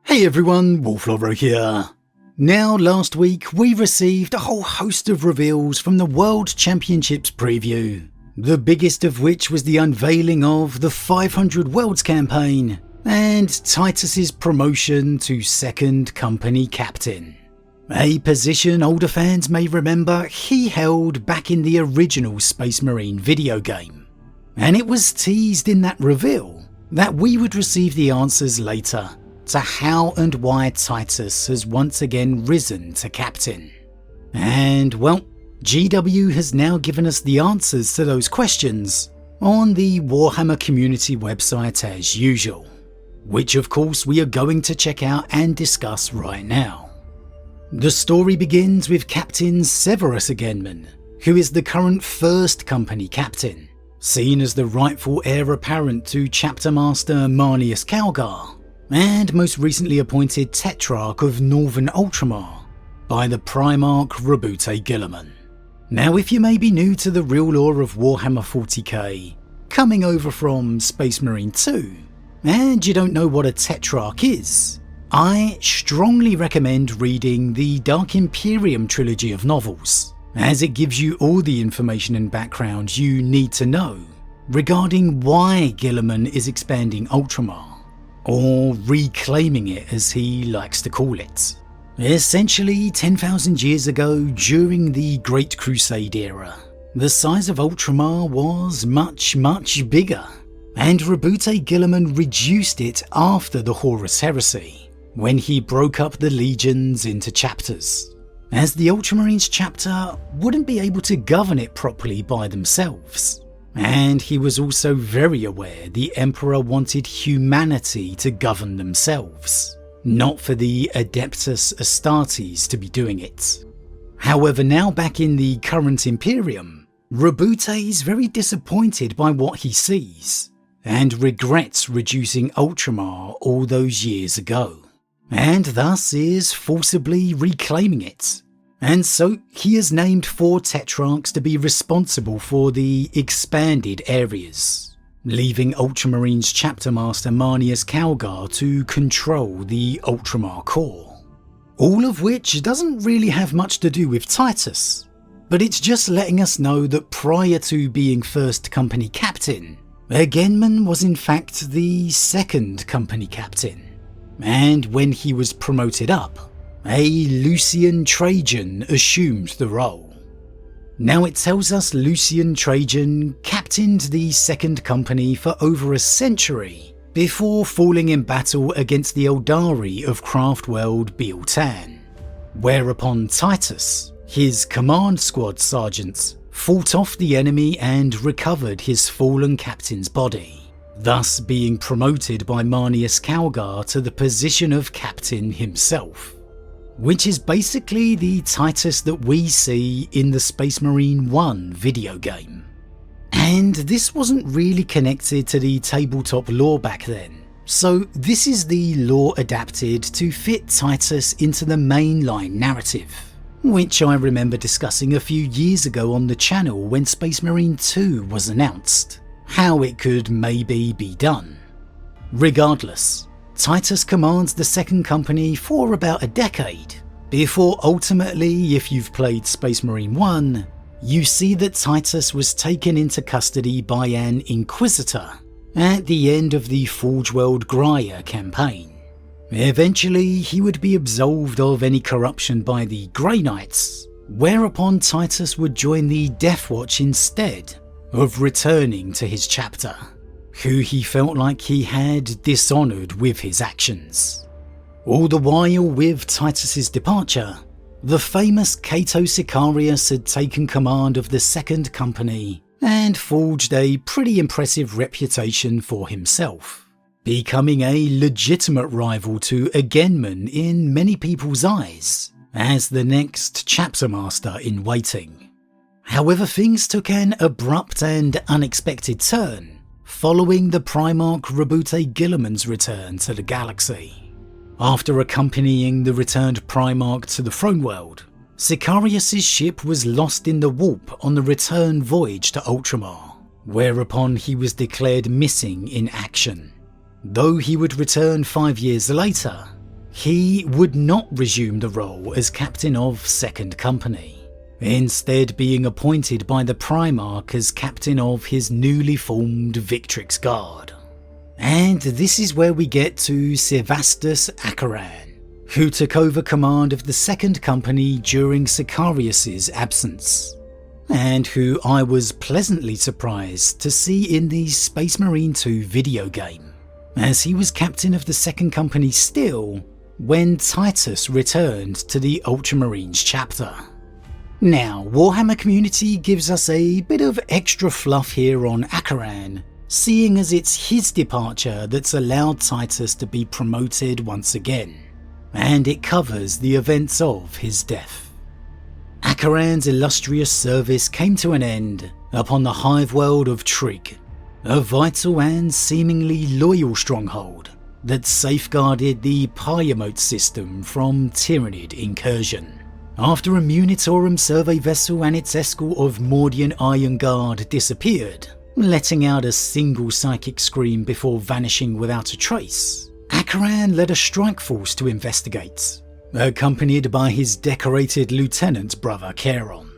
Hey everyone, Wolf Lord Rho here. Now, last week we received a whole host of reveals from the World Championships preview, the biggest of which was the unveiling of the 500 Worlds campaign and Titus's promotion to Second Company Captain, a position older fans may remember he held back in the original Space Marine video game. And it was teased in that reveal that we would receive the answers later to how and why Titus has once again risen to Captain. And well, GW has now given us the answers to those questions on the Warhammer community website as usual, which of course we are going to check out and discuss right now. The story begins with Captain Severus Acheran, who is the current First Company Captain, seen as the rightful heir apparent to Chapter Master Marnius Calgar, and most recently appointed Tetrarch of Northern Ultramar by the Primarch Roboute Guilliman. Now, if you may be new to the real lore of Warhammer 40k, coming over from Space Marine 2, and you don't know what a Tetrarch is, I strongly recommend reading the Dark Imperium trilogy of novels, as it gives you all the information and background you need to know regarding why Guilliman is expanding Ultramar, or reclaiming it as he likes to call it. Essentially, 10,000 years ago during the Great Crusade era, the size of Ultramar was much bigger, and Roboute Guilliman reduced it after the Horus Heresy, when he broke up the legions into chapters, as the Ultramarines chapter wouldn't be able to govern it properly by themselves. And he was also very aware the Emperor wanted humanity to govern themselves, not for the Adeptus Astartes to be doing it. However, now back in the current Imperium, Roboute is very disappointed by what he sees, and regrets reducing Ultramar all those years ago, and thus is forcibly reclaiming it. And so he has named 4 Tetrarchs to be responsible for the expanded areas, leaving Ultramarines Chapter Master Marnius Calgar to control the Ultramar core. All of which doesn't really have much to do with Titus, but it's just letting us know that prior to being First Company Captain, Acheran was in fact the Second Company Captain, and when he was promoted up, a Lucian Trajan assumed the role. Now, it tells us Lucian Trajan captained the Second Company for over a century before falling in battle against the Eldari of Craftworld Biel-Tan, whereupon Titus, his command squad sergeants, fought off the enemy and recovered his fallen captain's body, thus being promoted by Marnius Calgar to the position of captain himself, which is basically the Titus that we see in the Space Marine 1 video game. And this wasn't really connected to the tabletop lore back then, so this is the lore adapted to fit Titus into the mainline narrative, which I remember discussing a few years ago on the channel when Space Marine 2 was announced, how it could maybe be done. Regardless, Titus commands the Second Company for about a decade, before ultimately, if you've played Space Marine 1, you see that Titus was taken into custody by an Inquisitor at the end of the Forge World Graia campaign. Eventually, he would be absolved of any corruption by the Grey Knights, whereupon Titus would join the Death Watch instead of returning to his chapter, who he felt like he had dishonoured with his actions. All the while, with Titus's departure, the famous Cato Sicarius had taken command of the Second Company and forged a pretty impressive reputation for himself, becoming a legitimate rival to Acheran in many people's eyes as the next chapter master in waiting. However, things took an abrupt and unexpected turn following the Primarch Roboute Guilliman's return to the galaxy. After accompanying the returned Primarch to the Throne World, Sicarius' ship was lost in the warp on the return voyage to Ultramar, whereupon he was declared missing in action. Though he would return 5 years later, he would not resume the role as captain of Second Company, instead being appointed by the Primarch as captain of his newly formed Victrix Guard. And this is where we get to Captain Acheran, who took over command of the Second Company during Sicarius's absence, and who I was pleasantly surprised to see in the Space Marine 2 video game, as he was captain of the Second Company still when Titus returned to the Ultramarines chapter. Now, Warhammer Community gives us a bit of extra fluff here on Acheran, seeing as it's his departure that's allowed Titus to be promoted once again, and it covers the events of his death. Acheran's illustrious service came to an end upon the hive world of Trig, a vital and seemingly loyal stronghold that safeguarded the Pyrimote system from Tyranid incursion, after a Munitorum survey vessel and its escort of Mordian Iron Guard disappeared, letting out a single psychic scream before vanishing without a trace. Acheran led a strike force to investigate, accompanied by his decorated lieutenant brother Charon.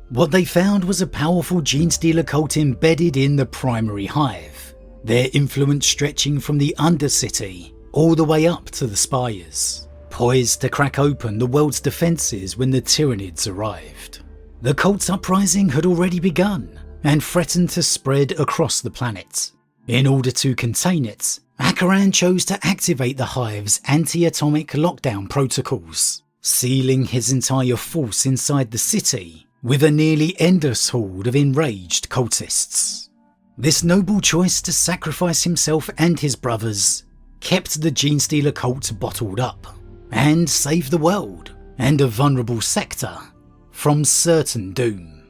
What they found was a powerful Genestealer cult embedded in the primary hive, their influence stretching from the Undercity all the way up to the spires, poised to crack open the world's defences when the Tyranids arrived. The cult's uprising had already begun and threatened to spread across the planet. In order to contain it, Acheran chose to activate the hive's anti-atomic lockdown protocols, sealing his entire force inside the city with a nearly endless horde of enraged cultists. This noble choice to sacrifice himself and his brothers kept the Genestealer cult bottled up and saved the world and a vulnerable sector from certain doom.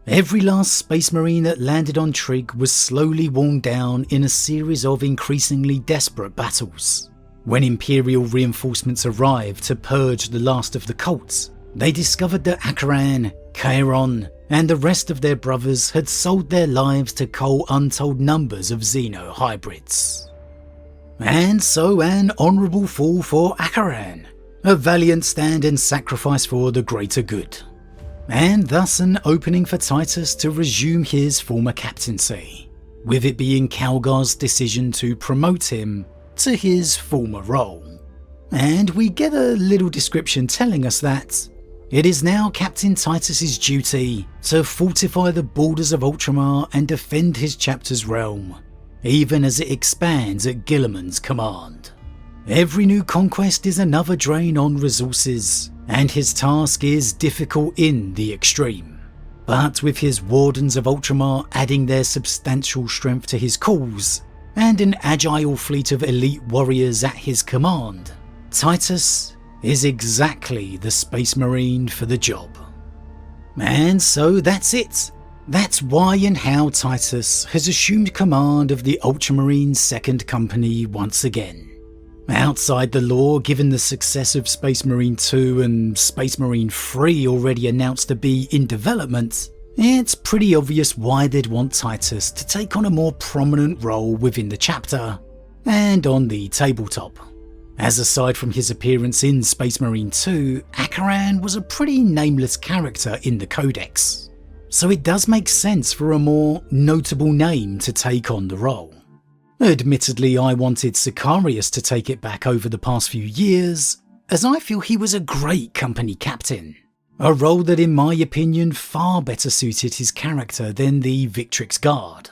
Every last Space Marine that landed on Trig was slowly worn down in a series of increasingly desperate battles. When Imperial reinforcements arrived to purge the last of the cults, they discovered that Acheran, Charon, and the rest of their brothers had sold their lives to cull untold numbers of Xeno hybrids. And so an honourable fall for Acheran, a valiant stand and sacrifice for the greater good, and thus an opening for Titus to resume his former captaincy, with it being Calgar's decision to promote him to his former role. And we get a little description telling us that it is now Captain Titus's duty to fortify the borders of Ultramar and defend his chapter's realm, even as it expands at Guilliman's command. Every new conquest is another drain on resources, and his task is difficult in the extreme. But with his Wardens of Ultramar adding their substantial strength to his cause, and an agile fleet of elite warriors at his command, Titus is exactly the Space Marine for the job. And so that's it. That's why and how Titus has assumed command of the Ultramarines Second Company once again. Outside the lore, given the success of Space Marine 2 and Space Marine 3 already announced to be in development, it's pretty obvious why they'd want Titus to take on a more prominent role within the chapter and on the tabletop. As aside from his appearance in Space Marine 2, Acheran was a pretty nameless character in the Codex, so it does make sense for a more notable name to take on the role. Admittedly, I wanted Sicarius to take it back over the past few years, as I feel he was a great company captain, a role that in my opinion far better suited his character than the Victrix Guard.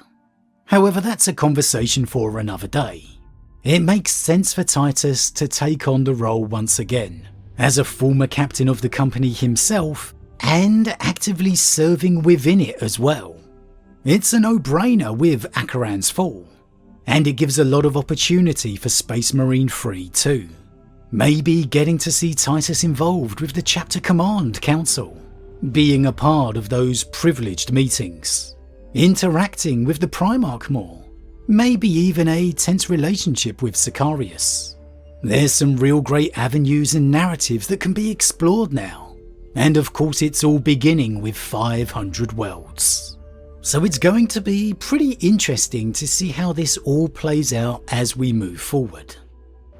However, that's a conversation for another day. It makes sense for Titus to take on the role once again, as a former captain of the company himself, and actively serving within it as well. It's a no-brainer with Acheran's fall, and it gives a lot of opportunity for Space Marine 3 too. Maybe getting to see Titus involved with the Chapter Command Council, being a part of those privileged meetings, interacting with the Primarch more, maybe even a tense relationship with Sicarius. There's some real great avenues and narratives that can be explored now, and of course it's all beginning with 500 worlds. So it's going to be pretty interesting to see how this all plays out as we move forward.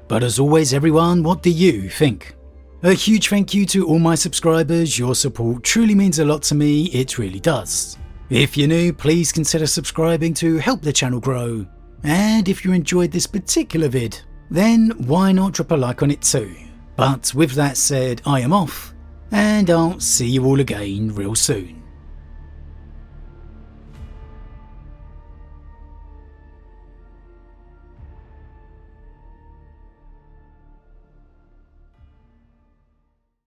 But as always everyone, what do you think? A huge thank you to all my subscribers, your support truly means a lot to me, it really does. If you're new, please consider subscribing to help the channel grow. And if you enjoyed this particular vid, then why not drop a like on it too. But with that said, I am off, and I'll see you all again real soon.